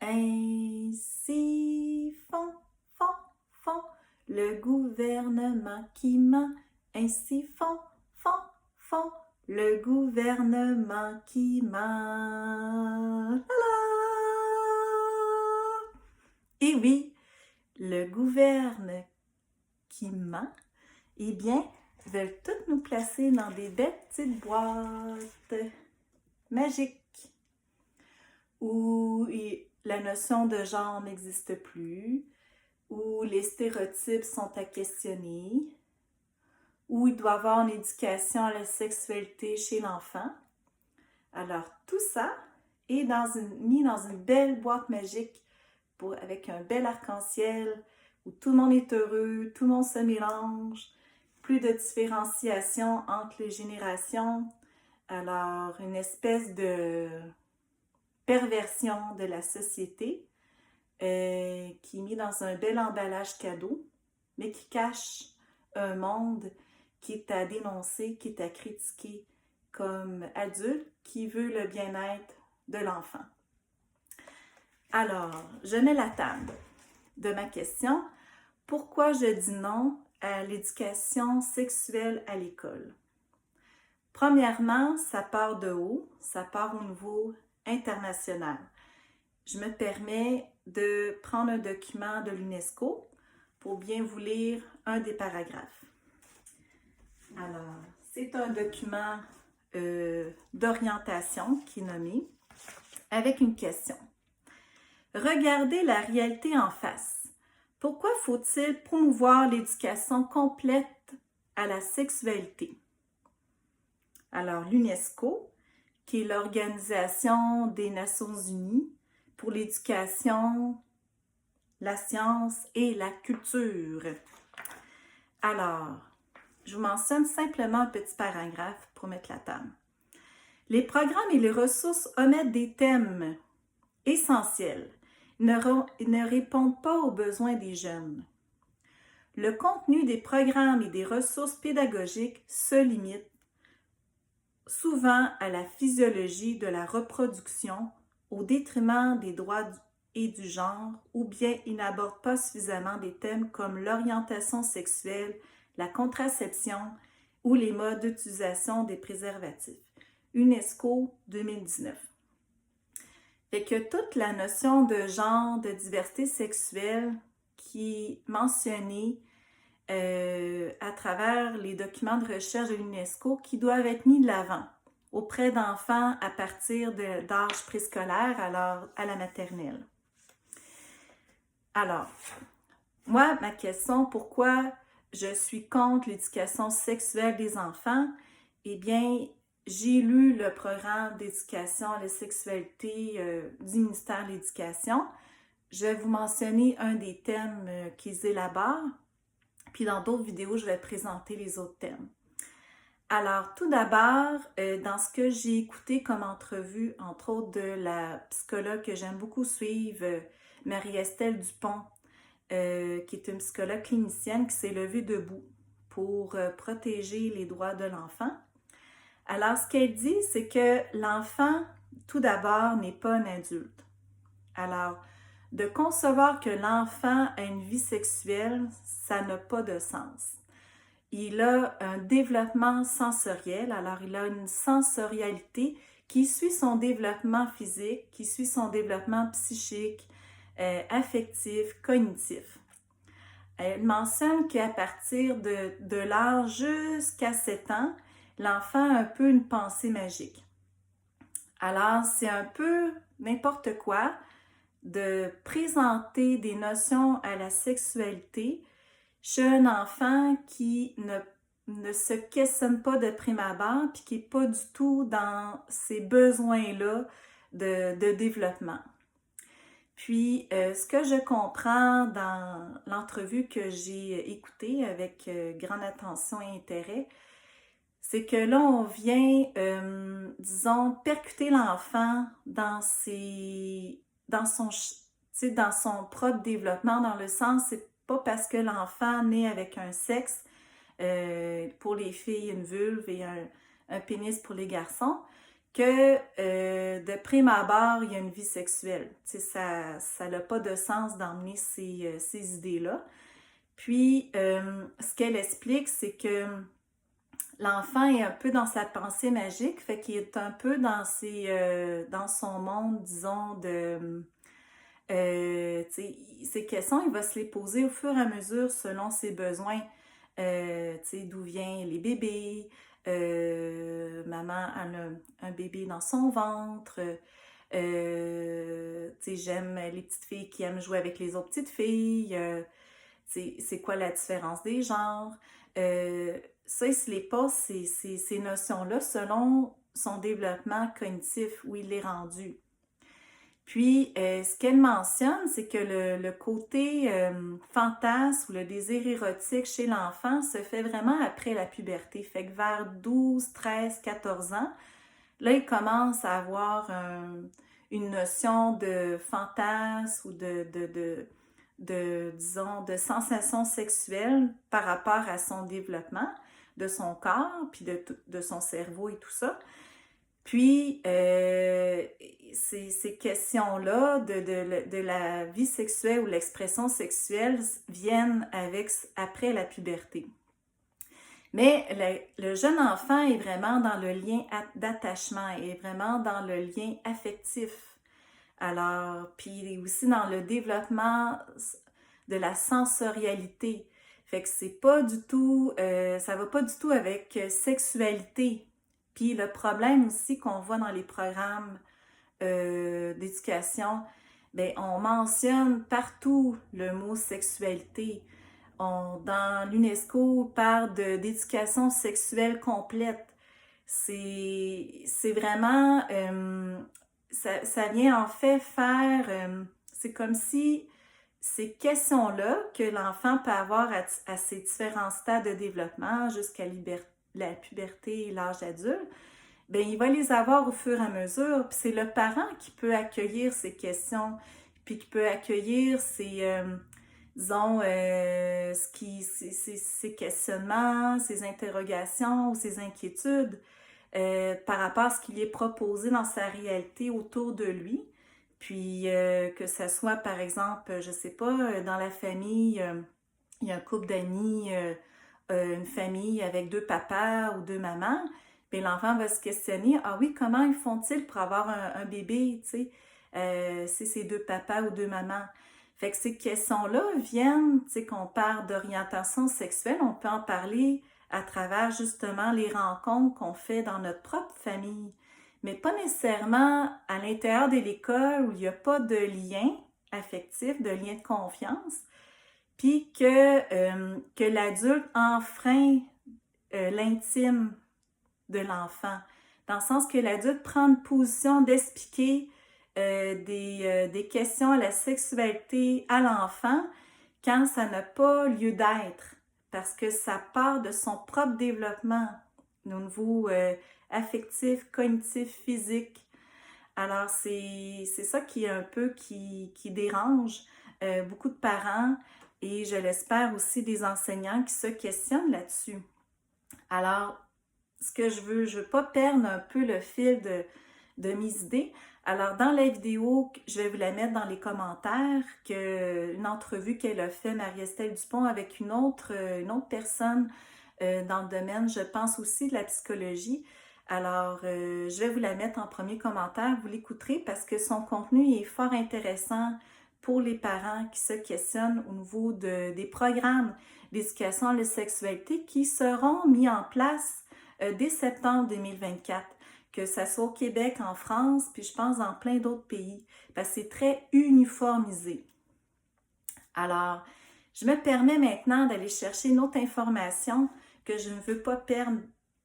Ainsi font le gouvernement qui ment. Ainsi font le gouvernement qui ment. La, la. Et oui, le gouverne qui ment, eh bien, veulent toutes nous placer dans des belles petites boîtes magiques où la notion de genre n'existe plus, où les stéréotypes sont à questionner, où il doit y avoir une éducation à la sexualité chez l'enfant. Alors, tout ça est mis dans une belle boîte magique avec un bel arc-en-ciel où tout le monde est heureux, tout le monde se mélange, plus de différenciation entre les générations. Alors, une espèce de perversion de la société qui est mis dans un bel emballage cadeau, mais qui cache un monde qui est à dénoncer, qui est à critiquer comme adulte, qui veut le bien-être de l'enfant. Alors, je mets la table de ma question. Pourquoi je dis non à l'éducation sexuelle à l'école? Premièrement, ça part de haut, ça part au niveau international. Je me permets de prendre un document de l'UNESCO pour bien vous lire un des paragraphes. Alors, c'est un document d'orientation qui est nommé avec une question. Regardez la réalité en face. Pourquoi faut-il promouvoir l'éducation complète à la sexualité? Alors, l'UNESCO, qui est l'Organisation des Nations Unies pour l'éducation, la science et la culture. Alors, je vous mentionne simplement un petit paragraphe pour mettre la table. Les programmes et les ressources omettent des thèmes essentiels. Ils ne répondent pas aux besoins des jeunes. Le contenu des programmes et des ressources pédagogiques se limite souvent à la physiologie de la reproduction au détriment des droits et du genre, ou bien ils n'abordent pas suffisamment des thèmes comme l'orientation sexuelle, la contraception ou les modes d'utilisation des préservatifs. UNESCO 2019. Fait que toute la notion de genre, de diversité sexuelle qui est mentionnée à travers les documents de recherche de l'UNESCO qui doivent être mis de l'avant auprès d'enfants à partir d'âge préscolaire à la maternelle. Alors, moi, ma question, pourquoi je suis contre l'éducation sexuelle des enfants? Eh bien, j'ai lu le programme d'éducation à la sexualité du ministère de l'Éducation. Je vais vous mentionner un des thèmes qu'ils élaborent. Puis dans d'autres vidéos, je vais présenter les autres thèmes. Alors, tout d'abord, dans ce que j'ai écouté comme entrevue, entre autres de la psychologue que j'aime beaucoup suivre, Marie-Estelle Dupont, qui est une psychologue clinicienne qui s'est levée debout pour protéger les droits de l'enfant. Alors, ce qu'elle dit, c'est que l'enfant, tout d'abord, n'est pas un adulte. Alors, de concevoir que l'enfant a une vie sexuelle, ça n'a pas de sens. Il a un développement sensoriel, alors il a une sensorialité qui suit son développement physique, qui suit son développement psychique, affectif, cognitif. Elle mentionne qu'à partir de l'âge jusqu'à 7 ans, l'enfant a un peu une pensée magique. Alors, c'est un peu n'importe quoi de présenter des notions à la sexualité chez un enfant qui ne se questionne pas de prime abord puis qui n'est pas du tout dans ces besoins-là de développement. Puis, ce que je comprends dans l'entrevue que j'ai écoutée avec grande attention et intérêt, c'est que là, on vient, disons, percuter l'enfant dans son propre développement, dans le sens, c'est pas parce que l'enfant naît avec un sexe, pour les filles, une vulve et un pénis pour les garçons, que de prime abord, il y a une vie sexuelle. Tu sais, ça n'a pas de sens d'emmener ces idées-là. Puis, ce qu'elle explique, c'est que l'enfant est un peu dans sa pensée magique, fait qu'il est un peu dans son monde, disons, tu sais, ces questions, il va se les poser au fur et à mesure selon ses besoins. Tu sais, d'où viennent les bébés, maman a un bébé dans son ventre, tu sais, j'aime les petites filles qui aiment jouer avec les autres petites filles, c'est quoi la différence des genres. Ça, il se les pose, ces notions-là, selon son développement cognitif, où il est rendu. Puis, ce qu'elle mentionne, c'est que le côté fantasme ou le désir érotique chez l'enfant se fait vraiment après la puberté. Fait que vers 12, 13, 14 ans, là, il commence à avoir une notion de fantasme ou disons, de sensation sexuelle par rapport à son développement de son corps, puis de son cerveau et tout ça. Puis, ces questions-là de la vie sexuelle ou l'expression sexuelle viennent après la puberté. Mais le jeune enfant est vraiment dans le lien d'attachement, est vraiment dans le lien affectif. Alors, puis il est aussi dans le développement de la sensorialité. Fait que c'est pas du tout, ça va pas du tout avec sexualité. Puis le problème aussi qu'on voit dans les programmes d'éducation, bien, on mentionne partout le mot sexualité. Dans l'UNESCO, on parle d'éducation sexuelle complète. C'est vraiment, ça vient en fait faire, c'est comme si ces questions-là que l'enfant peut avoir à ses différents stades de développement jusqu'à la puberté et l'âge adulte, bien, il va les avoir au fur et à mesure. Puis c'est le parent qui peut accueillir ces questions, puis qui peut accueillir disons, ces questionnements, ces interrogations ou ces inquiétudes par rapport à ce qui lui est proposé dans sa réalité autour de lui. Puis que ce soit, par exemple, je sais pas, dans la famille, il y a un couple d'amis, une famille avec deux papas ou deux mamans, puis l'enfant va se questionner, ah oui, comment ils font-ils pour avoir un bébé, tu sais, si c'est deux papas ou deux mamans. Fait que ces questions-là viennent, tu sais, qu'on parle d'orientation sexuelle, on peut en parler à travers justement les rencontres qu'on fait dans notre propre famille, mais pas nécessairement à l'intérieur de l'école où il n'y a pas de lien affectif, de lien de confiance, puis que l'adulte enfreint l'intime de l'enfant, dans le sens que l'adulte prend une position d'expliquer des questions à la sexualité à l'enfant quand ça n'a pas lieu d'être, parce que ça part de son propre développement au niveau affectif, cognitif, physique. Alors, c'est ça qui est un peu qui dérange beaucoup de parents et je l'espère aussi des enseignants qui se questionnent là-dessus. Alors, ce que je veux pas perdre un peu le fil de mes idées. Alors, dans la vidéo, je vais vous la mettre dans les commentaires, une entrevue qu'elle a fait, Marie-Estelle Dupont, avec une autre personne dans le domaine, je pense aussi de la psychologie. Alors, je vais vous la mettre en premier commentaire, vous l'écouterez parce que son contenu est fort intéressant pour les parents qui se questionnent au niveau des programmes d'éducation à la sexualité qui seront mis en place dès septembre 2024, que ça soit au Québec, en France, puis je pense dans plein d'autres pays, parce que c'est très uniformisé. Alors, je me permets maintenant d'aller chercher une autre information que je ne veux pas perdre,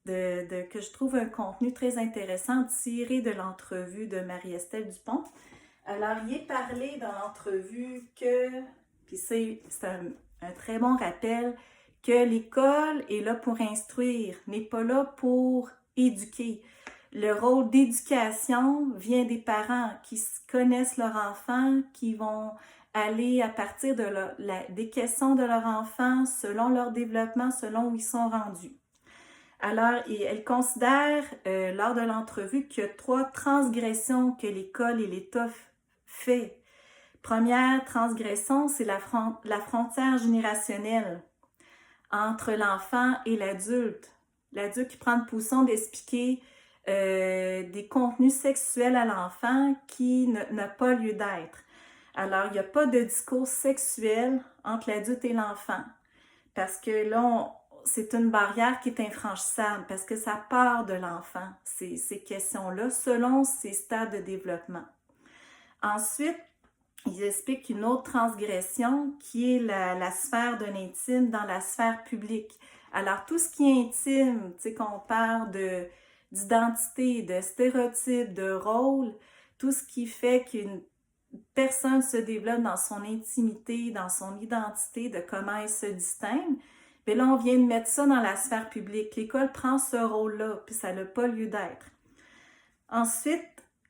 que je trouve un contenu très intéressant tiré de l'entrevue de Marie-Estelle Dupont. Alors, il est parlé dans l'entrevue puis c'est un très bon rappel, que l'école est là pour instruire, n'est pas là pour éduquer. Le rôle d'éducation vient des parents qui connaissent leur enfant, qui vont aller à partir des questions de leur enfant, selon leur développement, selon où ils sont rendus. Alors, elle considère, lors de l'entrevue, qu'il y a 3 transgressions que l'école et l'État fait. Première transgression, c'est la frontière générationnelle entre l'enfant et l'adulte. L'adulte qui prend le pousson d'expliquer des contenus sexuels à l'enfant qui n'a pas lieu d'être. Alors, il n'y a pas de discours sexuel entre l'adulte et l'enfant. Parce que là, c'est une barrière qui est infranchissable, parce que ça part de l'enfant, ces questions-là, selon ses stades de développement. Ensuite, ils expliquent une autre transgression qui est la sphère de l'intime dans la sphère publique. Alors, tout ce qui est intime, tu sais, qu'on parle d'identité, de stéréotypes, de rôle, tout ce qui fait qu'une personne se développe dans son intimité, dans son identité, de comment elle se distingue, bien là, on vient de mettre ça dans la sphère publique. L'école prend ce rôle-là, puis ça n'a pas lieu d'être. Ensuite,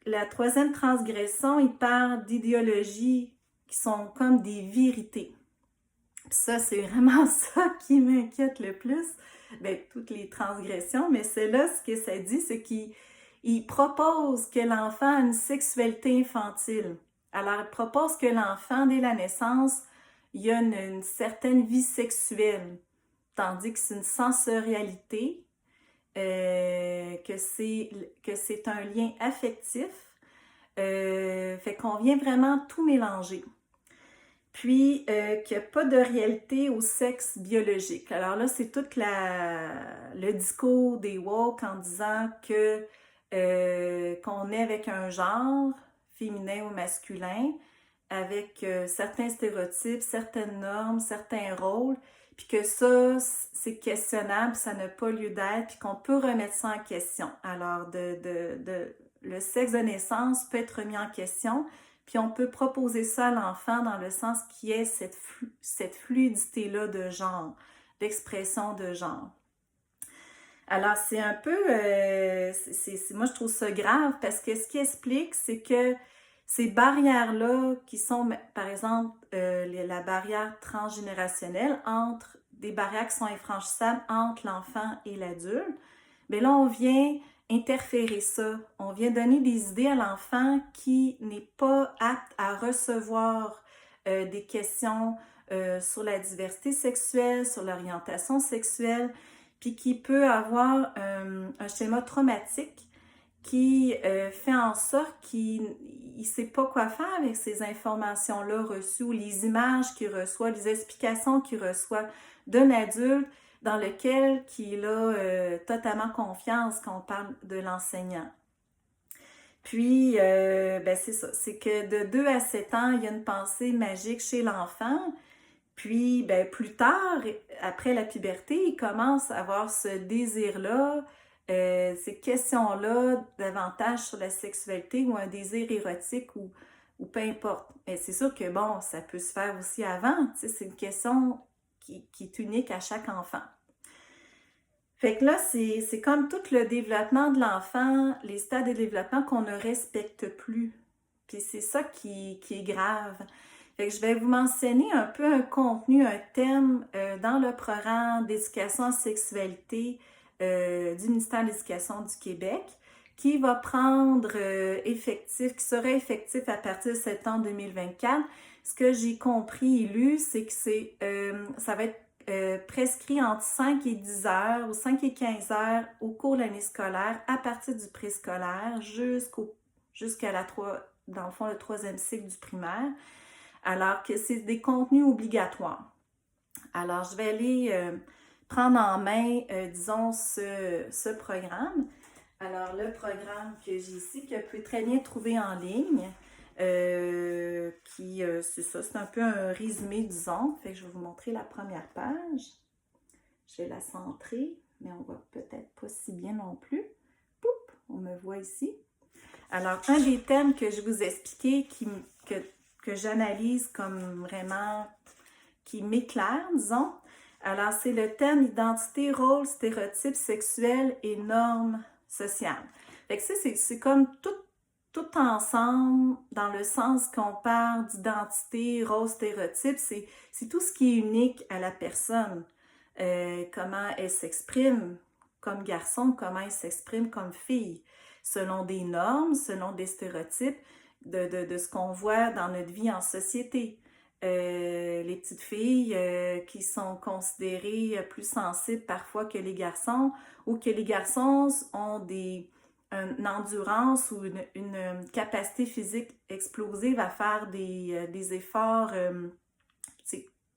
la troisième transgression, il parle d'idéologies qui sont comme des vérités. Puis ça, c'est vraiment ça qui m'inquiète le plus. Bien, toutes les transgressions, mais celle-là, ce que ça dit, c'est qu'il propose que l'enfant a une sexualité infantile. Alors, il propose que l'enfant, dès la naissance, il y a une certaine vie sexuelle, tandis que c'est une sensorialité, que c'est un lien affectif, fait qu'on vient vraiment tout mélanger. Puis, qu'il n'y a pas de réalité au sexe biologique. Alors là, c'est tout le discours des woke en disant que qu'on est avec un genre, féminin ou masculin, avec certains stéréotypes, certaines normes, certains rôles, puis que ça, c'est questionnable, ça n'a pas lieu d'être, puis qu'on peut remettre ça en question. Alors, le sexe de naissance peut être remis en question, puis on peut proposer ça à l'enfant dans le sens qu'il y ait cette fluidité-là de genre, d'expression de genre. Alors, c'est un peu, moi je trouve ça grave parce que ce qui explique, c'est que ces barrières-là qui sont, par exemple, la barrière transgénérationnelle entre des barrières qui sont infranchissables entre l'enfant et l'adulte, bien là, on vient interférer ça. On vient donner des idées à l'enfant qui n'est pas apte à recevoir des questions sur la diversité sexuelle, sur l'orientation sexuelle, puis qui peut avoir un schéma traumatique qui fait en sorte qu'il ne sait pas quoi faire avec ces informations-là reçues, ou les images qu'il reçoit, les explications qu'il reçoit d'un adulte dans lequel il a totalement confiance quand on parle de l'enseignant. Puis, ben c'est ça, c'est que de 2 à 7 ans, il y a une pensée magique chez l'enfant. Puis, ben, plus tard, après la puberté, il commence à avoir ce désir-là, ces questions-là, davantage sur la sexualité ou un désir érotique ou peu importe. Et c'est sûr que, bon, ça peut se faire aussi avant, tu sais, c'est une question qui est unique à chaque enfant. Fait que là, c'est comme tout le développement de l'enfant, les stades de développement qu'on ne respecte plus. Puis c'est ça qui est grave. Fait que je vais vous mentionner un peu un contenu, un thème dans le programme d'éducation en sexualité du ministère de l'Éducation du Québec qui va prendre qui sera effectif à partir de septembre 2024. Ce que j'ai compris et lu, c'est que ça va être prescrit entre 5 et 10 heures ou 5 et 15 heures au cours de l'année scolaire à partir du préscolaire jusqu'à dans le fond, le 3e cycle du primaire. Alors que c'est des contenus obligatoires. Alors, je vais aller prendre en main, disons, ce programme. Alors, le programme que j'ai ici, que vous pouvez très bien trouver en ligne, c'est ça, c'est un peu un résumé, disons. Fait que je vais vous montrer la première page. Je vais la centrer, mais on voit peut-être pas si bien non plus. Poup, on me voit ici. Alors, un des thèmes que je vous ai expliqué, que j'analyse comme vraiment, qui m'éclaire, disons. Alors, c'est le thème identité, rôle, stéréotypes sexuels et normes sociales. Fait que c'est comme tout ensemble, dans le sens qu'on parle d'identité, rôle, stéréotypes, c'est tout ce qui est unique à la personne. Comment elle s'exprime, comme garçon, comment il s'exprime comme fille, selon des normes, selon des stéréotypes de ce qu'on voit dans notre vie en société. Les petites filles qui sont considérées plus sensibles parfois que les garçons, ou que les garçons ont une endurance ou une capacité physique explosive à faire des efforts,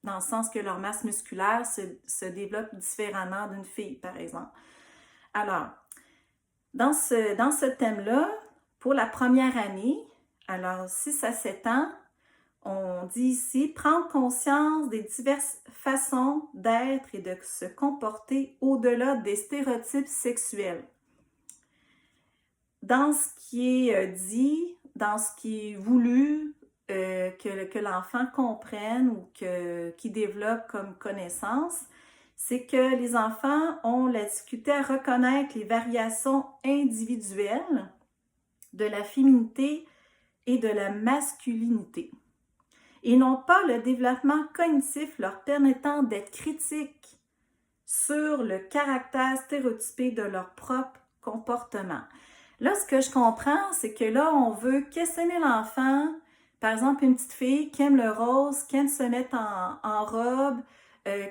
dans le sens que leur masse musculaire se développe différemment d'une fille, par exemple. Alors, dans ce thème-là, pour la première année, alors 6 à 7 ans, on dit ici prendre conscience des diverses façons d'être et de se comporter au-delà des stéréotypes sexuels. Dans ce qui est dit, dans ce qui est voulu, que l'enfant comprenne ou qu'il développe comme connaissance, c'est que les enfants ont la difficulté à reconnaître les variations individuelles de la féminité et de la masculinité. Ils n'ont pas le développement cognitif leur permettant d'être critiques sur le caractère stéréotypé de leur propre comportement. Là, ce que je comprends, c'est que là, on veut questionner l'enfant. Par exemple, une petite fille qui aime le rose, qui aime se mettre en robe,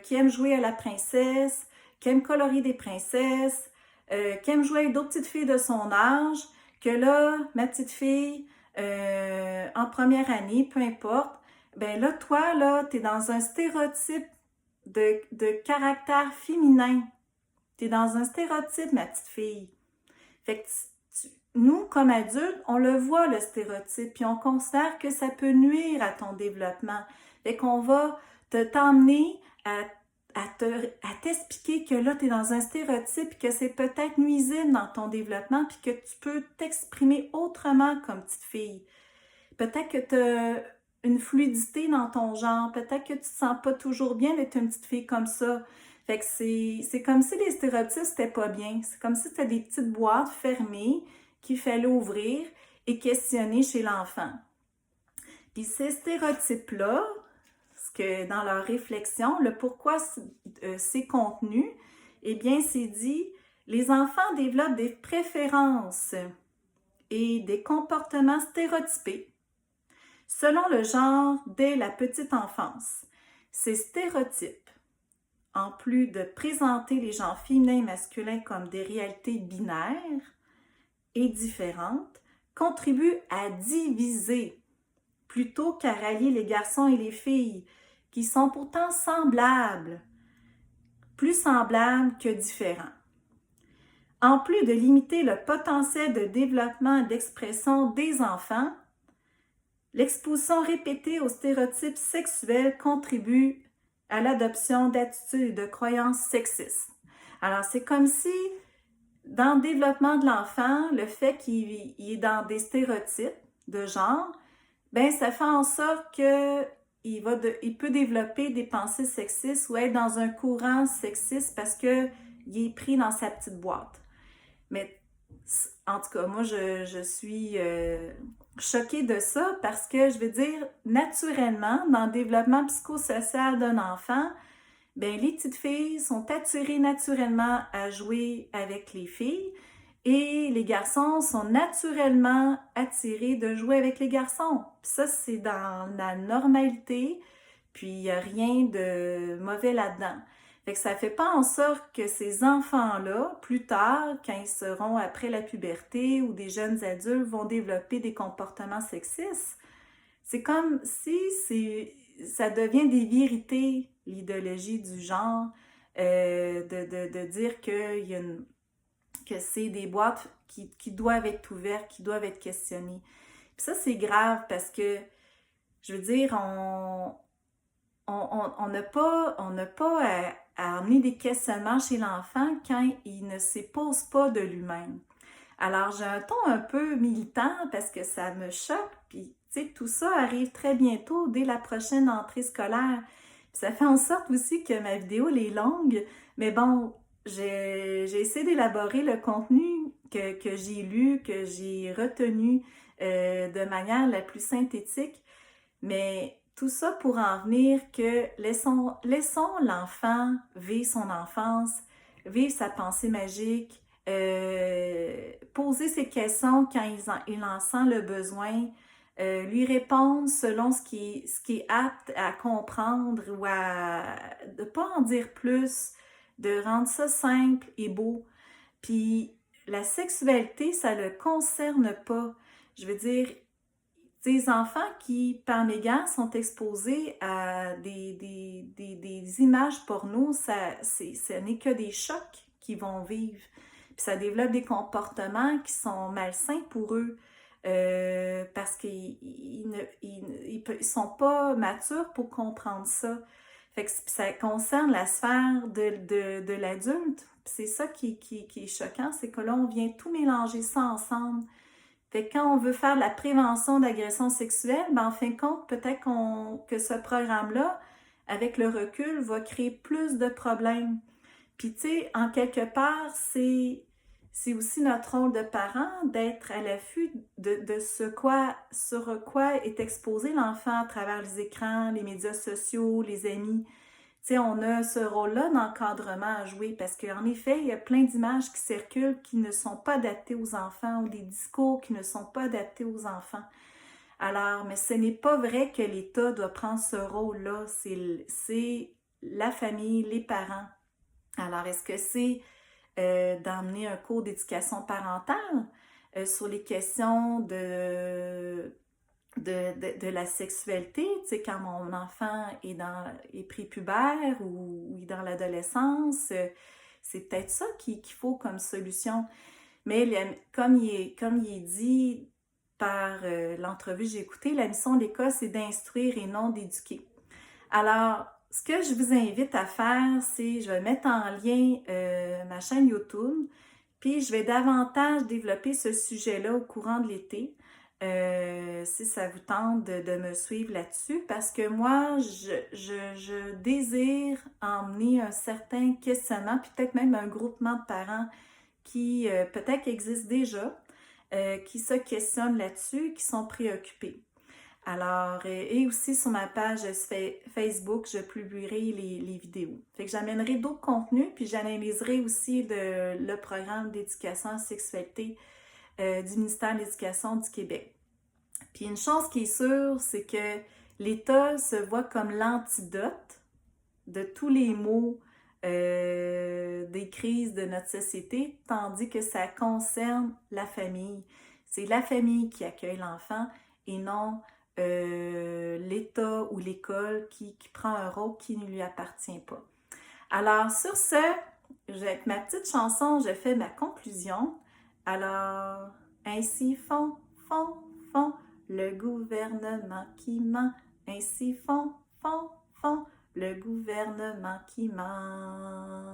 qui aime jouer à la princesse, qui aime colorier des princesses, qui aime jouer avec d'autres petites filles de son âge, que là, ma petite fille, en première année, peu importe, ben là, toi, là, t'es dans un stéréotype de caractère féminin. T'es dans un stéréotype, ma petite fille. Fait que nous, comme adultes, on le voit, le stéréotype, puis on considère que ça peut nuire à ton développement. Fait qu'on va t'emmener à t'expliquer que là, tu es dans un stéréotype, puis que c'est peut-être nuisible dans ton développement, puis que tu peux t'exprimer autrement comme petite fille. Peut-être que tu as une fluidité dans ton genre, peut-être que tu te sens pas toujours bien d'être une petite fille comme ça. Fait que c'est comme si les stéréotypes, c'était pas bien. C'est comme si c'était des petites boîtes fermées qu'il fallait ouvrir et questionner chez l'enfant. Puis ces stéréotypes-là, ce que dans leur réflexion, le pourquoi ces contenus, eh bien, c'est dit, les enfants développent des préférences et des comportements stéréotypés selon le genre dès la petite enfance. Ces stéréotypes, en plus de présenter les genres féminins et masculins comme des réalités binaires et différentes, contribuent à diviser plutôt qu'à rallier les garçons et les filles, qui sont pourtant semblables, plus semblables que différents. En plus de limiter le potentiel de développement et d'expression des enfants, l'exposition répétée aux stéréotypes sexuels contribue à l'adoption d'attitudes et de croyances sexistes. Alors, c'est comme si, dans le développement de l'enfant, le fait qu'il est dans des stéréotypes de genre, ben ça fait en sorte qu'il peut développer des pensées sexistes ou être dans un courant sexiste parce qu'il est pris dans sa petite boîte. Mais en tout cas, moi, je suis choquée de ça parce que, je veux dire, naturellement, dans le développement psychosocial d'un enfant, ben les petites filles sont attirées naturellement à jouer avec les filles et les garçons sont naturellement attirés de jouer avec les garçons. Puis ça, c'est dans la normalité, puis il n'y a rien de mauvais là-dedans. Fait que ça fait pas en sorte que ces enfants-là, plus tard, quand ils seront après la puberté ou des jeunes adultes, vont développer des comportements sexistes. C'est comme si ça devient des vérités, l'idéologie du genre, de dire que c'est des boîtes qui doivent être ouvertes, qui doivent être questionnées. Puis ça, c'est grave parce que, je veux dire, on n'a pas à amener des questionnements chez l'enfant quand il ne s'épose pas de lui-même. Alors, j'ai un ton un peu militant parce que ça me choque, puis tu sais, tout ça arrive très bientôt, dès la prochaine entrée scolaire. Puis ça fait en sorte aussi que ma vidéo, elle est longue, mais bon, j'ai essayé d'élaborer le contenu que j'ai lu, que j'ai retenu de manière la plus synthétique, mais tout ça pour en venir que laissons l'enfant vivre son enfance, vivre sa pensée magique, poser ses questions quand il en sent le besoin, lui répondre selon ce qui est apte à comprendre ou à ne pas en dire plus, de rendre ça simple et beau. Puis la sexualité, ça ne le concerne pas. Je veux dire, des enfants qui, par mégarde, sont exposés à des images porno, ce n'est que des chocs qu'ils vont vivre. Puis ça développe des comportements qui sont malsains pour eux parce qu'ils ne sont pas matures pour comprendre ça. Fait que ça concerne la sphère de l'adulte. C'est ça qui est choquant, c'est que là, on vient tout mélanger ça ensemble. Fait que quand on veut faire de la prévention d'agression sexuelle, ben en fin de compte, peut-être que ce programme-là, avec le recul, va créer plus de problèmes. Puis, tu sais, en quelque part, c'est aussi notre rôle de parent d'être à l'affût de sur quoi est exposé l'enfant à travers les écrans, les médias sociaux, les amis. Tu sais, on a ce rôle-là d'encadrement à jouer parce qu'en effet, il y a plein d'images qui circulent qui ne sont pas adaptées aux enfants ou des discours qui ne sont pas adaptés aux enfants. Alors, mais ce n'est pas vrai que l'État doit prendre ce rôle-là. C'est la famille, les parents. Alors, est-ce que c'est d'emmener un cours d'éducation parentale sur les questions de la sexualité, tu sais, quand mon enfant est prépubère ou est dans l'adolescence, c'est peut-être ça qu'il faut comme solution. Mais comme il est dit par l'entrevue que j'ai écoutée, la mission de l'école, c'est d'instruire et non d'éduquer. Alors, ce que je vous invite à faire, c'est, je vais mettre en lien ma chaîne YouTube, puis je vais davantage développer ce sujet-là au courant de l'été. Si ça vous tente de me suivre là-dessus, parce que moi, je désire emmener un certain questionnement, puis peut-être même un groupement de parents qui peut-être existe déjà, qui se questionnent là-dessus, qui sont préoccupés. Alors, et aussi sur ma page Facebook, je publierai les vidéos. Fait que j'amènerai d'autres contenus, puis j'analyserai aussi le programme d'éducation à la sexualité du ministère de l'Éducation du Québec. Puis une chose qui est sûre, c'est que l'État se voit comme l'antidote de tous les maux des crises de notre société, tandis que ça concerne la famille. C'est la famille qui accueille l'enfant et non l'État ou l'école qui prend un rôle qui ne lui appartient pas. Alors, sur ce, avec ma petite chanson, je fais ma conclusion. Alors, ainsi font le gouvernement qui ment. Ainsi font le gouvernement qui ment.